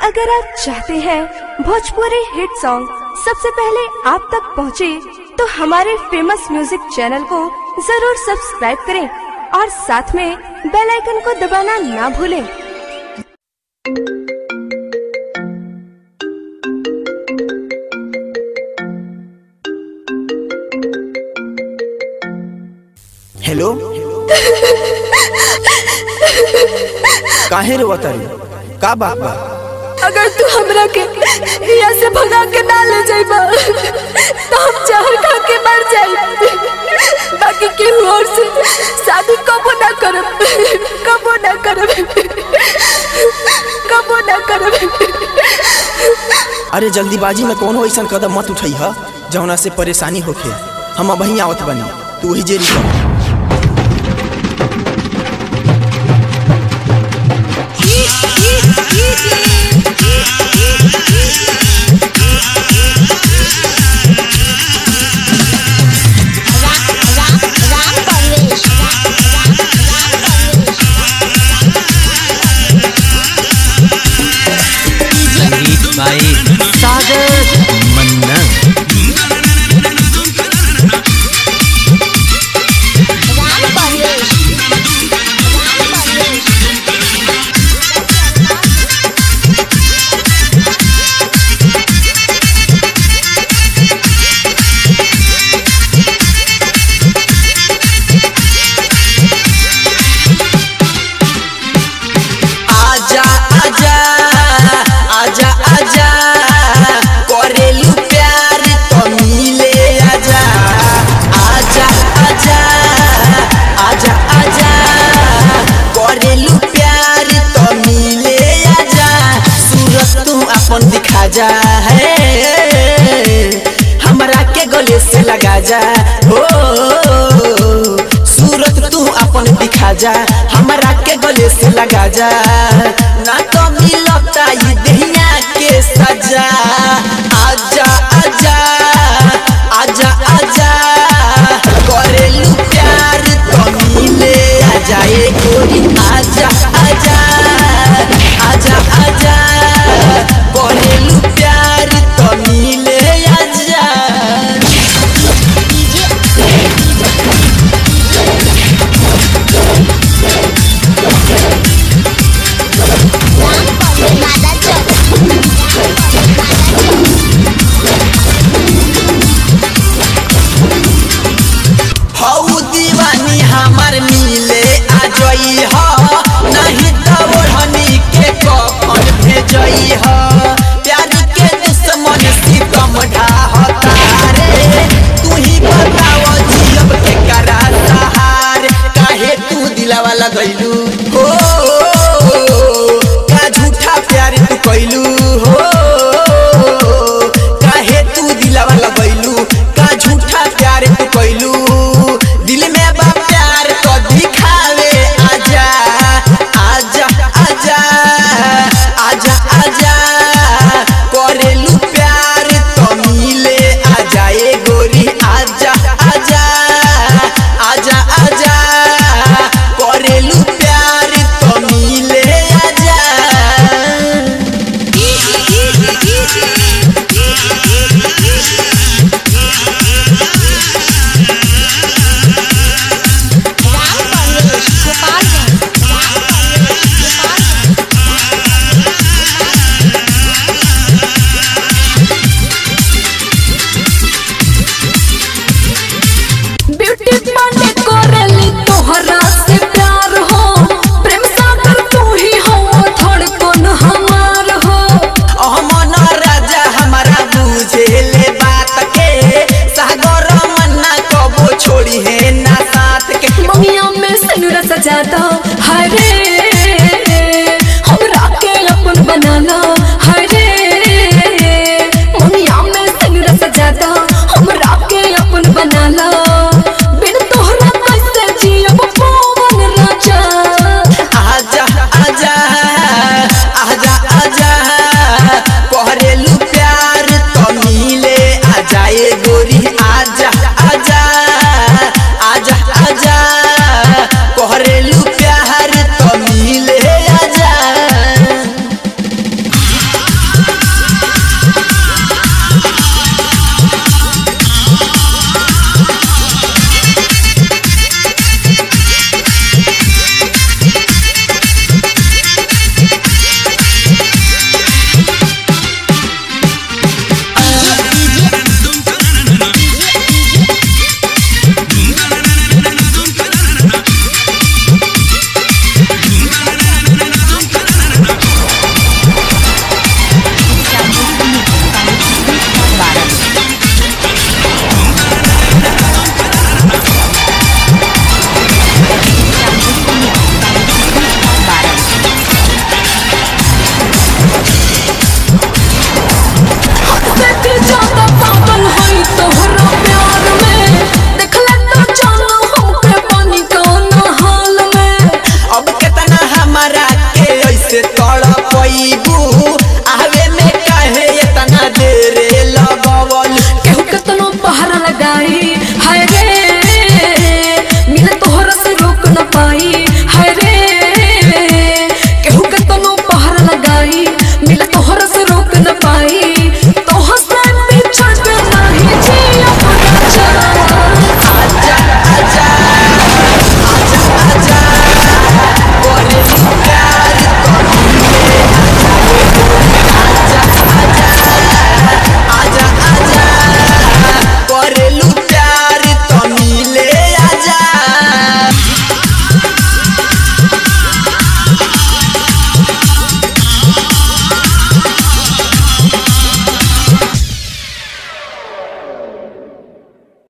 अगर आप चाहते हैं भोजपुरी हिट सॉन्ग सबसे पहले आप तक पहुंचे, तो हमारे फेमस म्यूजिक चैनल को जरूर सब्सक्राइब करें और साथ में बेल आइकन को दबाना ना भूलें। हेलो काहे रोवत तारी? का बात बा? अगर तू हमरा के यहाँ से भगा के ना ले जाइबा तो हम जहर खा के मर जाइब। बाकी केहू और से शादी कबो ना करब, कबो ना करब, कबो ना करब। अरे जल्दीबाजी में कोनो ऐसा कदम मत उठाई हा जौना से परेशानी होखे। हम अबही आवत बनी, तू वही जेरी कर। भाई सागर मन्ना दिखा जा है हमरा के गले से लगा जा हो। सूरत तू अपन दिखा जा हमरा के गले से लगा जा।